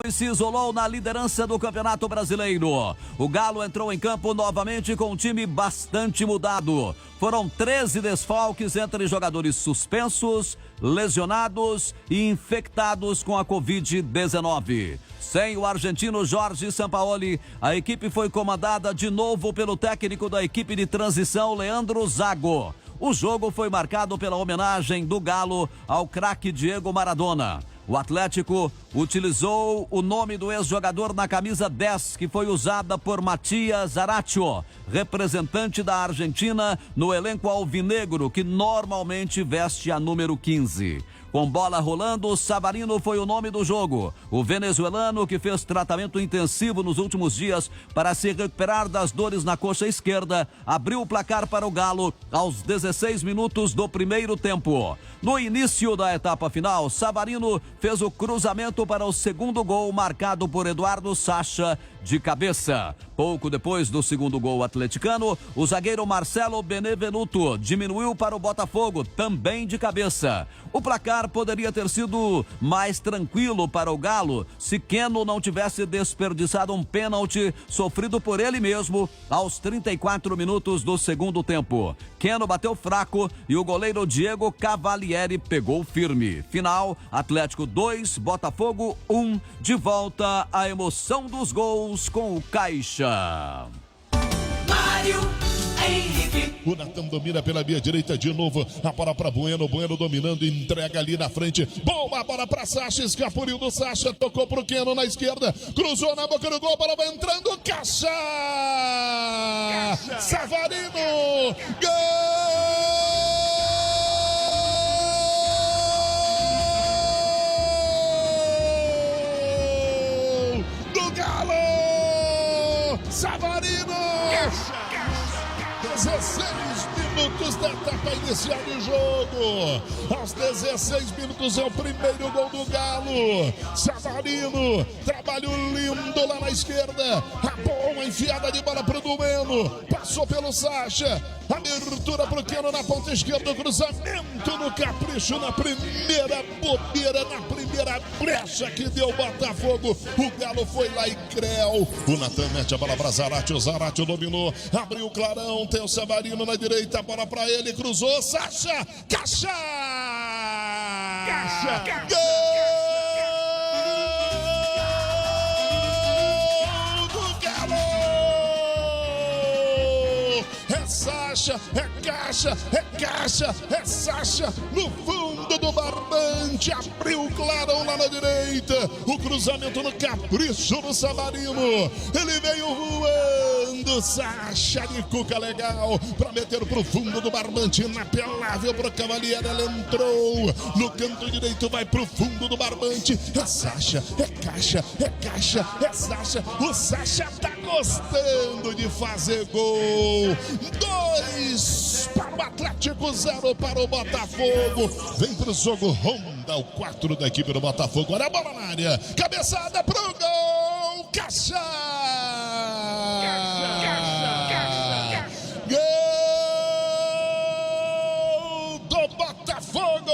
se isolou na liderança do Campeonato Brasileiro. O Galo entrou em campo novamente com um time bastante mudado. Foram 13 desfalques entre jogadores suspensos, lesionados e infectados com a Covid-19. Sem o argentino Jorge Sampaoli, a equipe foi comandada de novo pelo técnico da equipe de transição, Leandro Zago. O jogo foi marcado pela homenagem do Galo ao craque Diego Maradona. O Atlético utilizou o nome do ex-jogador na camisa 10, que foi usada por Matias Aracho, representante da Argentina no elenco alvinegro, que normalmente veste a número 15. Com bola rolando, Savarino foi o nome do jogo. O venezuelano, que fez tratamento intensivo nos últimos dias para se recuperar das dores na coxa esquerda, abriu o placar para o Galo aos 16 minutos do primeiro tempo. No início da etapa final, Savarino fez o cruzamento para o segundo gol, marcado por Eduardo Sacha de cabeça. Pouco depois do segundo gol atleticano, o zagueiro Marcelo Benevenuto diminuiu para o Botafogo, também de cabeça. O placar poderia ter sido mais tranquilo para o Galo se Keno não tivesse desperdiçado um pênalti sofrido por ele mesmo aos 34 minutos do segundo tempo. Keno bateu fraco e o goleiro Diego Cavalieri pegou firme. Final, Atlético 2, Botafogo 1, de volta à emoção dos gols com o Caixa. Mário Henrique. O Natan domina pela via direita de novo. A bola para Bueno. Bueno dominando, entrega ali na frente. Boa bola para Sacha. Escapuliu do Sacha. Tocou pro Keno na esquerda. Cruzou na boca do gol. A bola vai entrando. Caixa! Savarino! Gol! Do Galo! Savarino! 16 minutos da etapa inicial do jogo. Aos 16 minutos é o primeiro gol do Galo. Savarino, trabalho lindo lá na esquerda. A boa enfiada de bola pro Bueno. Passou pelo Sacha. Abertura pro Keno na ponta esquerda. Cruzamento no capricho, na primeira bobeira, na primeira brecha que deu o Botafogo. O Galo foi lá e creu. O Natan mete a bola pra Zarate. O Zarate dominou. Abriu o clarão. Tem o Savarino na direita. A bola pra ele. Cruzou. Sacha. Caixa! Caixa! Gol! Do Galo! É Sacha, é Caixa, é Caixa, é Sacha no fundo do barbante, abriu o clarão lá na direita, o cruzamento no capricho do Savarino, ele veio voando, Sacha de cuca legal, para meter pro fundo do barbante, inapelável pro Cavalieri, ele entrou no canto direito, vai pro fundo do barbante, é Sacha, é Caixa, é Caixa, é Sacha, o Sacha tá gostando de fazer gol. 2 para o Atlético, 0 para o Botafogo. Vem pro jogo Honda, o 4 da equipe do Botafogo. Olha a bola na área, cabeçada pro gol. Caixa! Gol do Botafogo!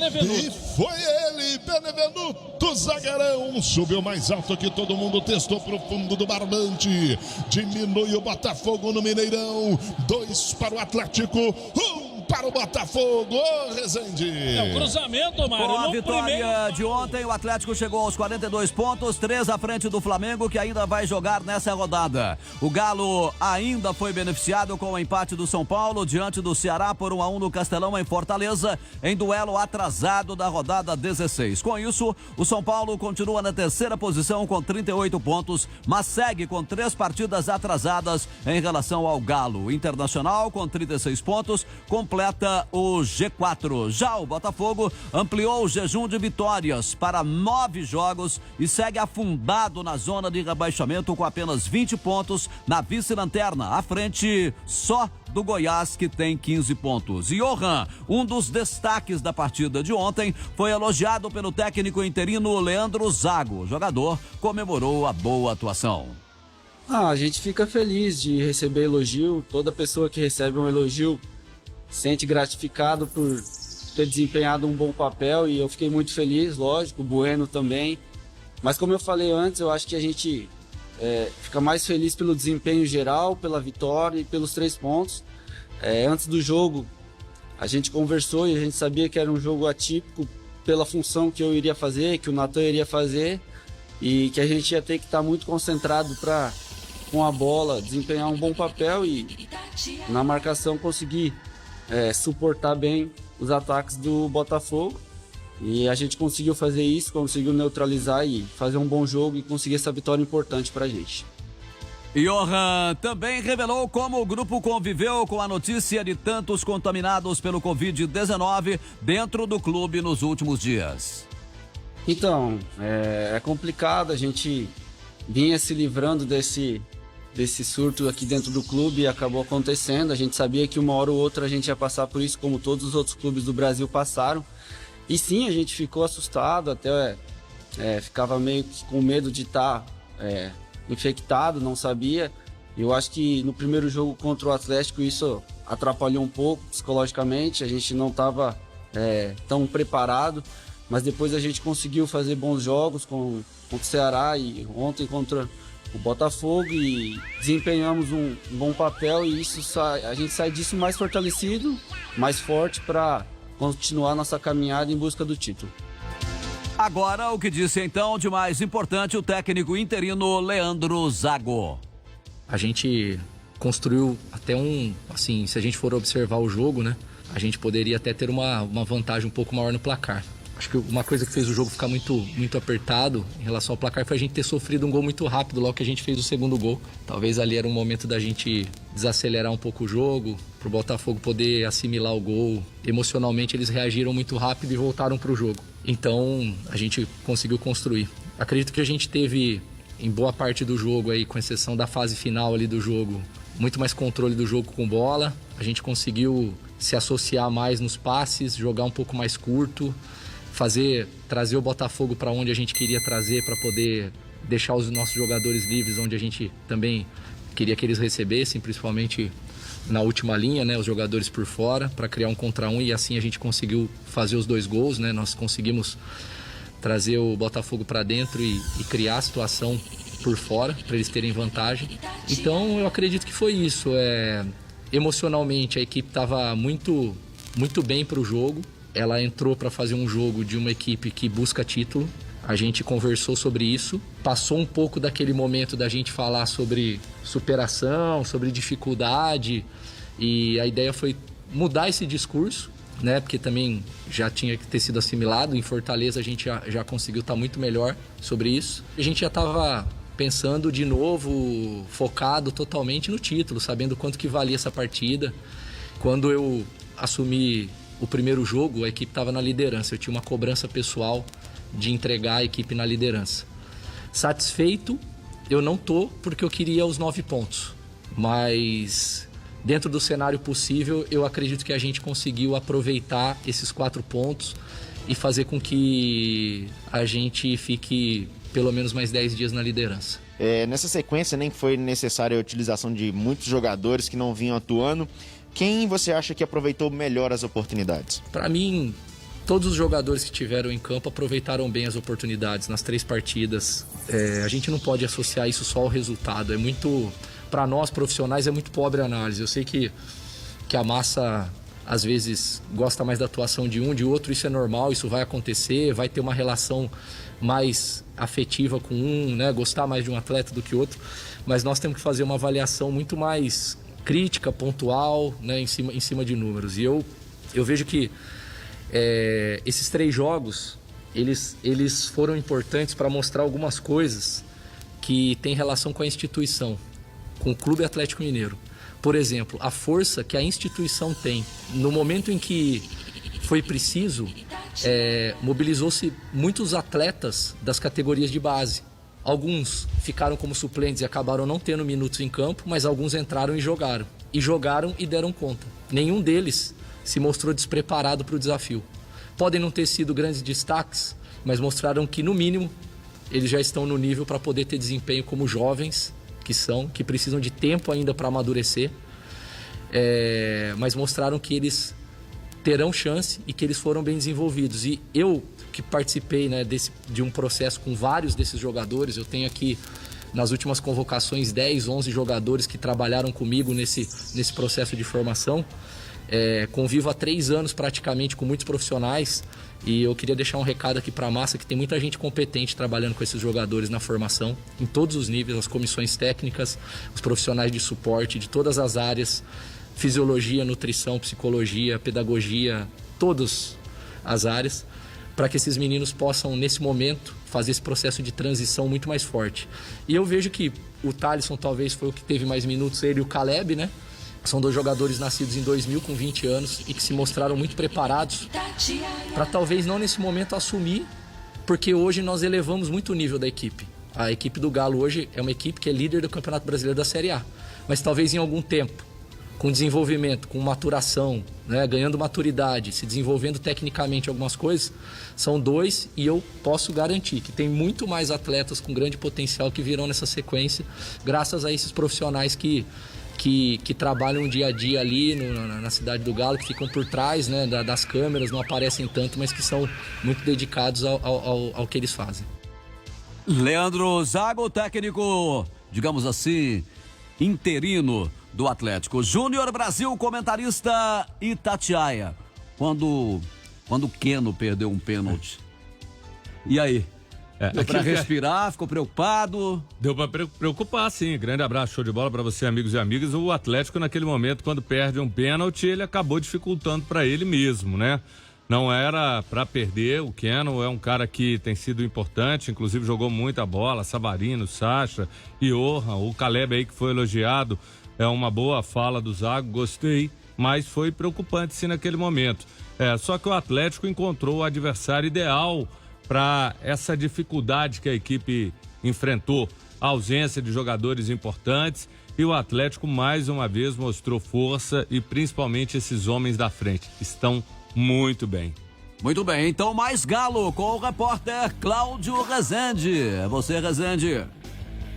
E foi ele, Benevenuto, zagueirão, subiu mais alto que todo mundo, testou pro fundo do barbante, diminui o Botafogo no Mineirão, 2 para o Atlético, 1 para o Botafogo, Rezende. É o cruzamento, Mário. Com a vitória de ontem, o Atlético chegou aos 42 pontos, 3 à frente do Flamengo, que ainda vai jogar nessa rodada. O Galo ainda foi beneficiado com o empate do São Paulo diante do Ceará por 1-1 no Castelão, em Fortaleza, em duelo atrasado da rodada 16. Com isso, o São Paulo continua na terceira posição com 38 pontos, mas segue com 3 partidas atrasadas em relação ao Galo. O Internacional, com 36 pontos, completa o G4. Já o Botafogo ampliou o jejum de vitórias para 9 jogos e segue afundado na zona de rebaixamento com apenas 20 pontos na vice-lanterna, à frente só do Goiás, que tem 15 pontos. E Johan, um dos destaques da partida de ontem, foi elogiado pelo técnico interino Leandro Zago. O jogador comemorou a boa atuação. A gente fica feliz de receber elogio. Toda pessoa que recebe um elogio sente gratificado por ter desempenhado um bom papel e eu fiquei muito feliz, lógico, o Bueno também. Mas como eu falei antes, eu acho que a gente fica mais feliz pelo desempenho geral, pela vitória e pelos 3 pontos. Antes do jogo, a gente conversou e a gente sabia que era um jogo atípico pela função que eu iria fazer, que o Natan iria fazer, e que a gente ia ter que estar muito concentrado para, com a bola, desempenhar um bom papel e na marcação conseguir suportar bem os ataques do Botafogo. E a gente conseguiu fazer isso, conseguiu neutralizar e fazer um bom jogo e conseguir essa vitória importante para a gente. Johan também revelou como o grupo conviveu com a notícia de tantos contaminados pelo Covid-19 dentro do clube nos últimos dias. Então, é complicado, a gente vinha se livrando desse surto aqui dentro do clube e acabou acontecendo. A gente sabia que uma hora ou outra a gente ia passar por isso, como todos os outros clubes do Brasil passaram. E sim, a gente ficou assustado, até ficava meio que com medo de estar infectado, não sabia. Eu acho que no primeiro jogo contra o Atlético isso atrapalhou um pouco psicologicamente, a gente não estava tão preparado, mas depois a gente conseguiu fazer bons jogos contra o Ceará e ontem contra o Botafogo e desempenhamos um bom papel e a gente sai disso mais fortalecido, mais forte para continuar nossa caminhada em busca do título. Agora, o que disse então de mais importante o técnico interino Leandro Zago. A gente construiu até assim, se a gente for observar o jogo, né, a gente poderia até ter uma vantagem um pouco maior no placar. Acho que uma coisa que fez o jogo ficar muito apertado em relação ao placar foi a gente ter sofrido um gol muito rápido logo que a gente fez o segundo gol. Talvez ali era um momento da gente desacelerar um pouco o jogo, para o Botafogo poder assimilar o gol. Emocionalmente eles reagiram muito rápido e voltaram para o jogo. Então a gente conseguiu construir. Acredito que a gente teve, em boa parte do jogo, aí, com exceção da fase final ali do jogo, muito mais controle do jogo com bola. A gente conseguiu se associar mais nos passes, jogar um pouco mais curto, trazer o Botafogo para onde a gente queria trazer, para poder deixar os nossos jogadores livres onde a gente também queria que eles recebessem, principalmente na última linha, né, os jogadores por fora, para criar 1 contra 1 e assim a gente conseguiu fazer os 2 gols, né, nós conseguimos trazer o Botafogo para dentro e criar a situação por fora, para eles terem vantagem. Então eu acredito que foi isso, emocionalmente a equipe estava muito bem para o jogo. Ela entrou para fazer um jogo de uma equipe que busca título. A gente conversou sobre isso. Passou um pouco daquele momento da gente falar sobre superação, sobre dificuldade. E a ideia foi mudar esse discurso, né? Porque também já tinha que ter sido assimilado. Em Fortaleza a gente já conseguiu estar muito melhor sobre isso. A gente já estava pensando de novo, focado totalmente no título, sabendo quanto que valia essa partida. Quando eu assumi o primeiro jogo, a equipe estava na liderança. Eu tinha uma cobrança pessoal de entregar a equipe na liderança. Satisfeito, eu não tô, porque eu queria os 9 pontos. Mas dentro do cenário possível, eu acredito que a gente conseguiu aproveitar esses 4 pontos e fazer com que a gente fique pelo menos mais 10 dias na liderança. Nessa sequência, nem foi necessária a utilização de muitos jogadores que não vinham atuando. Quem você acha que aproveitou melhor as oportunidades? Para mim, todos os jogadores que tiveram em campo aproveitaram bem as oportunidades nas 3 partidas. A gente não pode associar isso só ao resultado. Para nós profissionais, é muito pobre a análise. Eu sei que a massa às vezes gosta mais da atuação de um, de outro. Isso é normal, isso vai acontecer, vai ter uma relação mais afetiva com um, né? Gostar mais de um atleta do que outro. Mas nós temos que fazer uma avaliação muito mais crítica, pontual, né, em cima de números. E eu vejo que esses 3 jogos, eles foram importantes para mostrar algumas coisas que têm relação com a instituição, com o Clube Atlético Mineiro. Por exemplo, a força que a instituição tem. No momento em que foi preciso, mobilizou-se muitos atletas das categorias de base. Alguns ficaram como suplentes e acabaram não tendo minutos em campo, mas alguns entraram e jogaram. E jogaram e deram conta. Nenhum deles se mostrou despreparado para o desafio. Podem não ter sido grandes destaques, mas mostraram que, no mínimo, eles já estão no nível para poder ter desempenho como jovens que precisam de tempo ainda para amadurecer. Mas mostraram que eles terão chance e que eles foram bem desenvolvidos. E eu, que participei, né, de um processo com vários desses jogadores, eu tenho aqui nas últimas convocações 10, 11 jogadores que trabalharam comigo nesse processo de formação. Convivo há 3 anos praticamente com muitos profissionais e eu queria deixar um recado aqui para a massa que tem muita gente competente trabalhando com esses jogadores na formação, em todos os níveis, as comissões técnicas, os profissionais de suporte de todas as áreas, fisiologia, nutrição, psicologia, pedagogia, todas as áreas, para que esses meninos possam, nesse momento, fazer esse processo de transição muito mais forte. E eu vejo que o Thalisson talvez foi o que teve mais minutos, ele e o Caleb, né? São 2 jogadores nascidos em 2000 com 20 anos e que se mostraram muito preparados para talvez não nesse momento assumir, porque hoje nós elevamos muito o nível da equipe. A equipe do Galo hoje é uma equipe que é líder do Campeonato Brasileiro da Série A. Mas talvez em algum tempo, com desenvolvimento, com maturação, né, ganhando maturidade, se desenvolvendo tecnicamente algumas coisas, são 2 e eu posso garantir que tem muito mais atletas com grande potencial que virão nessa sequência, graças a esses profissionais que trabalham dia a dia ali na cidade do Galo, que ficam por trás, né, das câmeras, não aparecem tanto, mas que são muito dedicados ao que eles fazem. Leandro Zago, técnico, digamos assim, interino do Atlético. Júnior Brasil, comentarista Itatiaia. Quando o Keno perdeu um pênalti. E aí? Deu pra respirar, ficou preocupado? Deu pra preocupar, sim. Grande abraço, show de bola pra você, amigos e amigas. O Atlético, naquele momento, quando perde um pênalti, ele acabou dificultando pra ele mesmo, né? Não era pra perder. O Keno é um cara que tem sido importante, inclusive jogou muita bola. Savarino, Sacha, Johan, o Caleb aí que foi elogiado. É uma boa fala do Zago, gostei, mas foi preocupante sim naquele momento. Só que o Atlético encontrou o adversário ideal para essa dificuldade que a equipe enfrentou, a ausência de jogadores importantes, e o Atlético mais uma vez mostrou força e principalmente esses homens da frente estão muito bem. Muito bem, então mais Galo com o repórter Cláudio Rezende. É você, Rezende.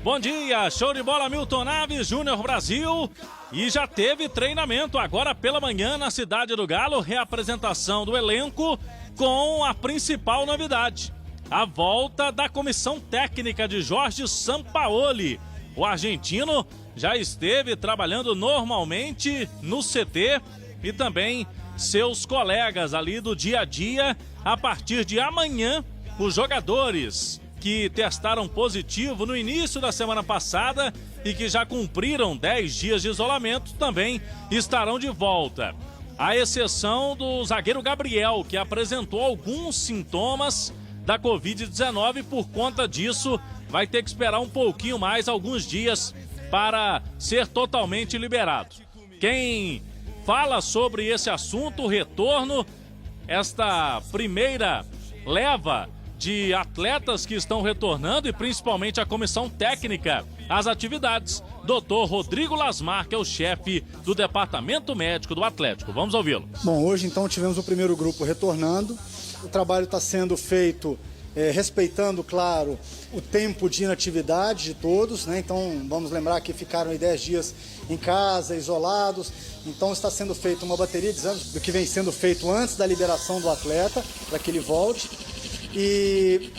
Bom dia, show de bola, Milton Naves, Júnior Brasil. E já teve treinamento agora pela manhã na cidade do Galo, reapresentação do elenco com a principal novidade, a volta da comissão técnica de Jorge Sampaoli. O argentino já esteve trabalhando normalmente no CT e também seus colegas ali do dia a dia. A partir de amanhã, os jogadores que testaram positivo no início da semana passada e que já cumpriram 10 dias de isolamento também estarão de volta. À exceção do zagueiro Gabriel, que apresentou alguns sintomas da Covid-19, por conta disso vai ter que esperar um pouquinho mais, alguns dias, para ser totalmente liberado. Quem fala sobre esse assunto, o retorno, esta primeira leva de atletas que estão retornando e principalmente a comissão técnica às atividades, Dr. Rodrigo Lasmar, que é o chefe do departamento médico do Atlético. Vamos ouvi-lo. Bom, hoje então tivemos o primeiro grupo retornando. O trabalho está sendo feito respeitando, claro, o tempo de inatividade de todos, né? Então vamos lembrar que ficaram aí 10 dias em casa, isolados. Então está sendo feita uma bateria de exames do que vem sendo feito antes da liberação do atleta, para que ele volte. E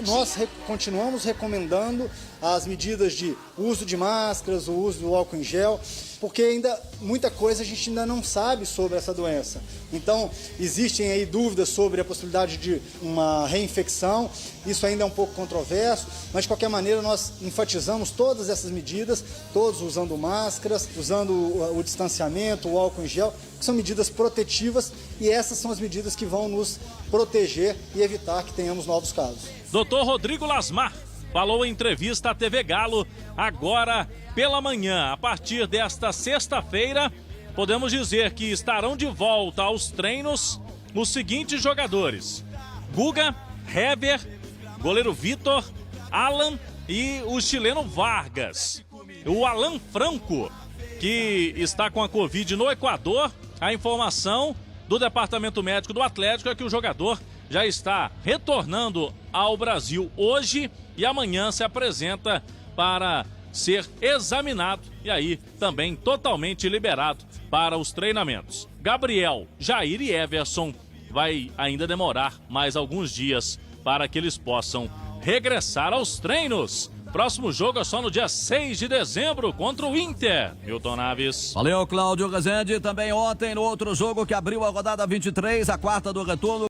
nós continuamos recomendando as medidas de uso de máscaras, o uso do álcool em gel, porque ainda muita coisa a gente ainda não sabe sobre essa doença. Então existem aí dúvidas sobre a possibilidade de uma reinfecção, isso ainda é um pouco controverso, mas de qualquer maneira nós enfatizamos todas essas medidas, todos usando máscaras, usando o distanciamento, o álcool em gel, que são medidas protetivas, e essas são as medidas que vão nos proteger e evitar que tenhamos novos casos. Dr. Rodrigo Lasmar falou em entrevista à TV Galo agora pela manhã. A partir desta sexta-feira, podemos dizer que estarão de volta aos treinos os seguintes jogadores: Guga, Hever, goleiro Vitor, Alan e o chileno Vargas. O Alan Franco, que está com a Covid no Equador. A informação do departamento médico do Atlético é que o jogador já está retornando ao Brasil hoje e amanhã se apresenta para ser examinado e aí também totalmente liberado para os treinamentos. Gabriel, Jair e Everson vai ainda demorar mais alguns dias para que eles possam regressar aos treinos. Próximo jogo é só no dia 6 de dezembro contra o Inter. Milton Naves. Valeu, Cláudio Rezende. Também ontem no outro jogo que abriu a rodada 23, a quarta do retorno.